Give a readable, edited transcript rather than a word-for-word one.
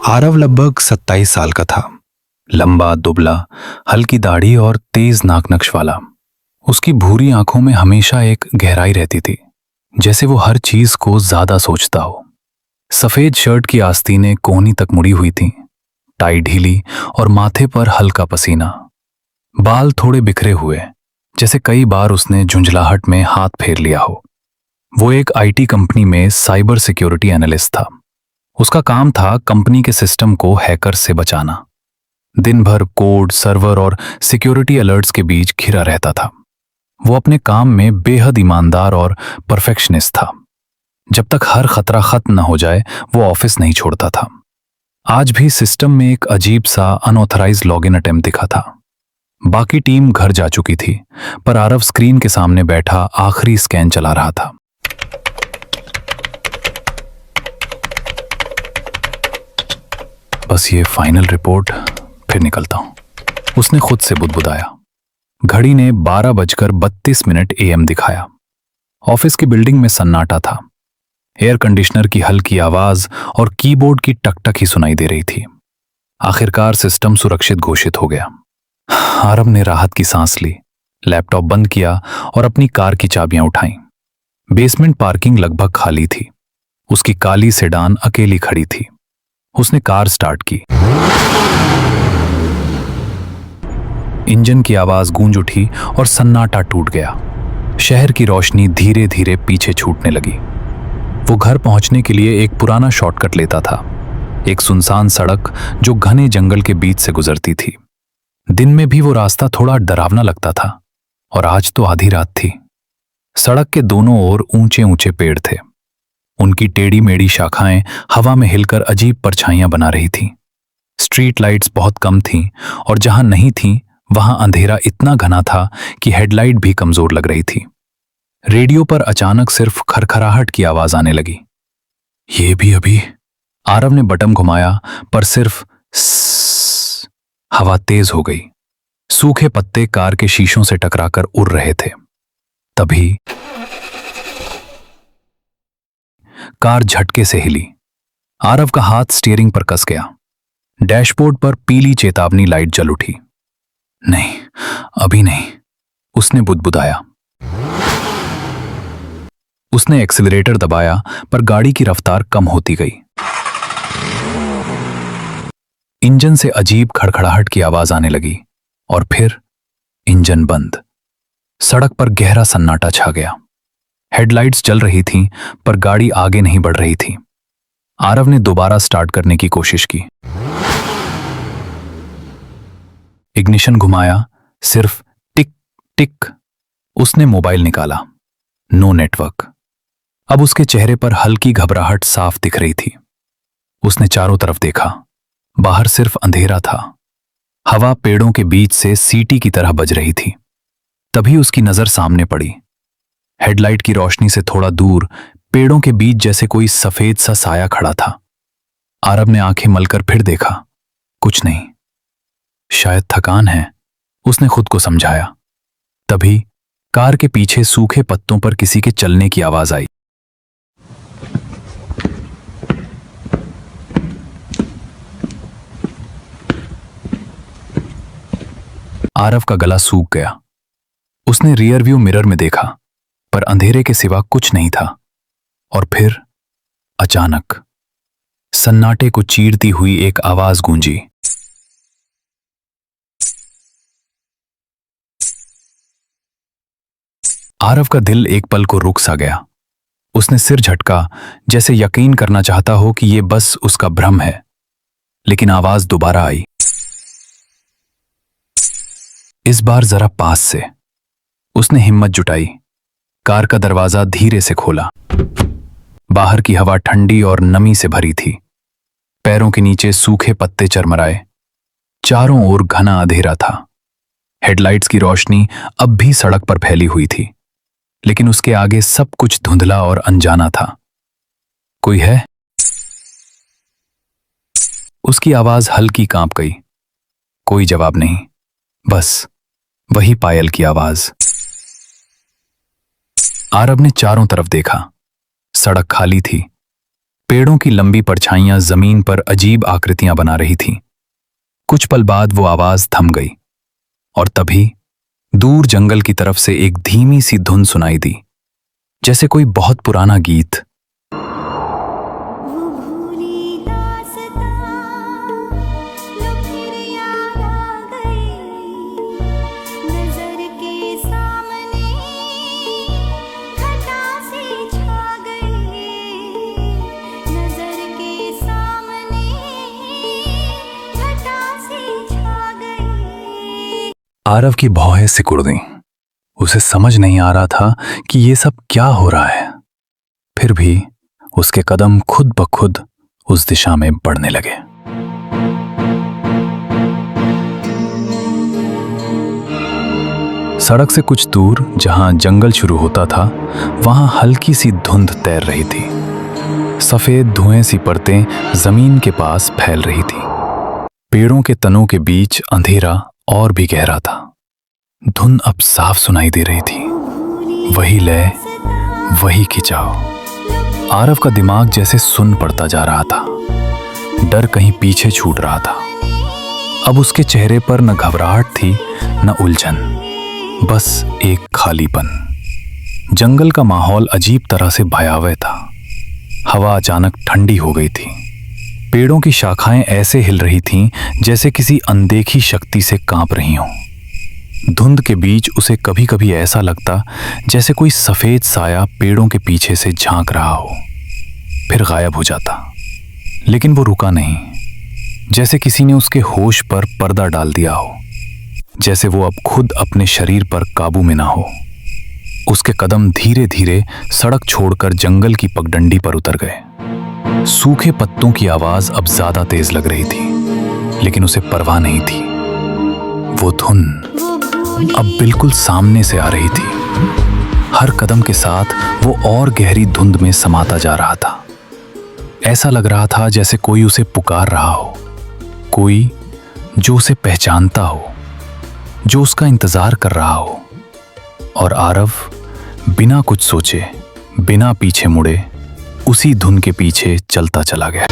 आरव लगभग 27 साल का था। लंबा, दुबला, हल्की दाढ़ी और तेज नाक नक्श वाला। उसकी भूरी आंखों में हमेशा एक गहराई रहती थी, जैसे वो हर चीज को ज्यादा सोचता हो। सफेद शर्ट की आस्तीनें कोहनी तक मुड़ी हुई थीं, टाई ढीली और माथे पर हल्का पसीना। बाल थोड़े बिखरे हुए, जैसे कई बार उसने झुंझलाहट में हाथ फेर लिया हो। वो एक आईटी कंपनी में साइबर सिक्योरिटी एनालिस्ट था। उसका काम था कंपनी के सिस्टम को हैकर्स से बचाना। दिन भर कोड, सर्वर और सिक्योरिटी अलर्ट्स के बीच घिरा रहता था। वो अपने काम में बेहद ईमानदार और परफेक्शनिस्ट था। जब तक हर खतरा खत्म न हो जाए, वो ऑफिस नहीं छोड़ता था। आज भी सिस्टम में एक अजीब सा अनऑथराइज्ड लॉगिन अटेम्प्ट दिखा था। बाकी टीम घर जा चुकी थी, पर आरव स्क्रीन के सामने बैठा आखिरी स्कैन चला रहा था। बस ये फाइनल रिपोर्ट, फिर निकलता हूं, उसने खुद से बुदबुदाया। घड़ी ने 12:32 AM दिखाया। ऑफिस की बिल्डिंग में सन्नाटा था। एयर कंडीशनर की हल्की आवाज और कीबोर्ड की टकटक ही सुनाई दे रही थी। आखिरकार सिस्टम सुरक्षित घोषित हो गया। आरव ने राहत की सांस ली, लैपटॉप बंद किया और अपनी कार की चाबियां उठाईं। बेसमेंट पार्किंग लगभग खाली थी। उसकी काली सेडान अकेली खड़ी थी। उसने कार स्टार्ट की। इंजन की आवाज गूंज उठी और सन्नाटा टूट गया। शहर की रोशनी धीरे धीरे पीछे छूटने लगी। वो घर पहुंचने के लिए एक पुराना शॉर्टकट लेता था, एक सुनसान सड़क जो घने जंगल के बीच से गुजरती थी। दिन में भी वो रास्ता थोड़ा डरावना लगता था, और आज तो आधी रात थी। सड़क के दोनों ओर ऊंचे ऊंचे पेड़ थे। उनकी टेढ़ी मेढ़ी शाखाएं हवा में हिलकर अजीब परछाइयां बना रही थीं। स्ट्रीट लाइट्स बहुत कम थीं, और जहां नहीं थीं वहां अंधेरा इतना घना था कि हेडलाइट भी कमजोर लग रही थी। रेडियो पर अचानक सिर्फ खरखराहट की आवाज आने लगी। ये भी अभी। आरव ने बटन घुमाया, पर सिर्फ स्स। हवा तेज हो गई। सूखे पत्ते कार के शीशों से टकराकर उड़ रहे थे। तभी कार झटके से हिली। आरव का हाथ स्टीयरिंग पर कस गया। डैशबोर्ड पर पीली चेतावनी लाइट जल उठी। नहीं, अभी नहीं, उसने बुदबुदाया। उसने एक्सीलरेटर दबाया, पर गाड़ी की रफ्तार कम होती गई। इंजन से अजीब खड़खड़ाहट की आवाज आने लगी, और फिर इंजन बंद। सड़क पर गहरा सन्नाटा छा गया। हेडलाइट्स जल रही थीं, पर गाड़ी आगे नहीं बढ़ रही थी। आरव ने दोबारा स्टार्ट करने की कोशिश की। इग्निशन घुमाया, सिर्फ टिक टिक। उसने मोबाइल निकाला। No network. अब उसके चेहरे पर हल्की घबराहट साफ दिख रही थी। उसने चारों तरफ देखा। बाहर सिर्फ अंधेरा था। हवा पेड़ों के बीच से सीटी की तरह बज रही थी। तभी उसकी नजर सामने पड़ी। हेडलाइट की रोशनी से थोड़ा दूर पेड़ों के बीच जैसे कोई सफेद सा साया खड़ा था। आरव ने आंखें मलकर फिर देखा। कुछ नहीं। शायद थकान है, उसने खुद को समझाया। तभी कार के पीछे सूखे पत्तों पर किसी के चलने की आवाज आई। आरव का गला सूख गया। उसने रियर व्यू मिरर में देखा, पर अंधेरे के सिवा कुछ नहीं था। और फिर अचानक सन्नाटे को चीरती हुई एक आवाज गूंजी। आरव का दिल एक पल को रुक सा गया। उसने सिर झटका, जैसे यकीन करना चाहता हो कि यह बस उसका भ्रम है। लेकिन आवाज दोबारा आई, इस बार जरा पास से। उसने हिम्मत जुटाई। कार का दरवाजा धीरे से खोला। बाहर की हवा ठंडी और नमी से भरी थी। पैरों के नीचे सूखे पत्ते चरमराए। चारों ओर घना अंधेरा था। हेडलाइट्स की रोशनी अब भी सड़क पर फैली हुई थी, लेकिन उसके आगे सब कुछ धुंधला और अनजाना था। कोई है? उसकी आवाज हल्की कांप गई। कोई जवाब नहीं, बस वही पायल की आवाज। आरव ने चारों तरफ देखा। सड़क खाली थी। पेड़ों की लंबी परछाइयां जमीन पर अजीब आकृतियां बना रही थीं। कुछ पल बाद वो आवाज थम गई और तभी दूर जंगल की तरफ से एक धीमी सी धुन सुनाई दी, जैसे कोई बहुत पुराना गीत। आरव की भौहें सिकुड़ गईं। उसे समझ नहीं आ रहा था कि ये सब क्या हो रहा है। फिर भी उसके कदम खुद ब खुद उस दिशा में बढ़ने लगे। सड़क से कुछ दूर जहां जंगल शुरू होता था, वहां हल्की सी धुंध तैर रही थी। सफेद धुएं सी परतें जमीन के पास फैल रही थी। पेड़ों के तनों के बीच अंधेरा और भी गहरा था। धुन अब साफ सुनाई दे रही थी, वही लय, वही खिंचाव। आरव का दिमाग जैसे सुन पड़ता जा रहा था। डर कहीं पीछे छूट रहा था। अब उसके चेहरे पर न घबराहट थी न उलझन, बस एक खालीपन। जंगल का माहौल अजीब तरह से भयावह था। हवा अचानक ठंडी हो गई थी। पेड़ों की शाखाएं ऐसे हिल रही थीं जैसे किसी अनदेखी शक्ति से कांप रही हों। धुंध के बीच उसे कभी कभी ऐसा लगता जैसे कोई सफेद साया पेड़ों के पीछे से झांक रहा हो, फिर गायब हो जाता। लेकिन वो रुका नहीं, जैसे किसी ने उसके होश पर पर्दा डाल दिया हो, जैसे वो अब खुद अपने शरीर पर काबू में ना हो। उसके कदम धीरे धीरे सड़क छोड़कर जंगल की पगडंडी पर उतर गए। सूखे पत्तों की आवाज अब ज्यादा तेज लग रही थी, लेकिन उसे परवाह नहीं थी। वो धुन अब बिल्कुल सामने से आ रही थी। हर कदम के साथ वो और गहरी धुंध में समाता जा रहा था। ऐसा लग रहा था जैसे कोई उसे पुकार रहा हो, कोई जो उसे पहचानता हो, जो उसका इंतजार कर रहा हो। और आरव बिना कुछ सोचे, बिना पीछे मुड़े, उसी धुन के पीछे चलता चला गया।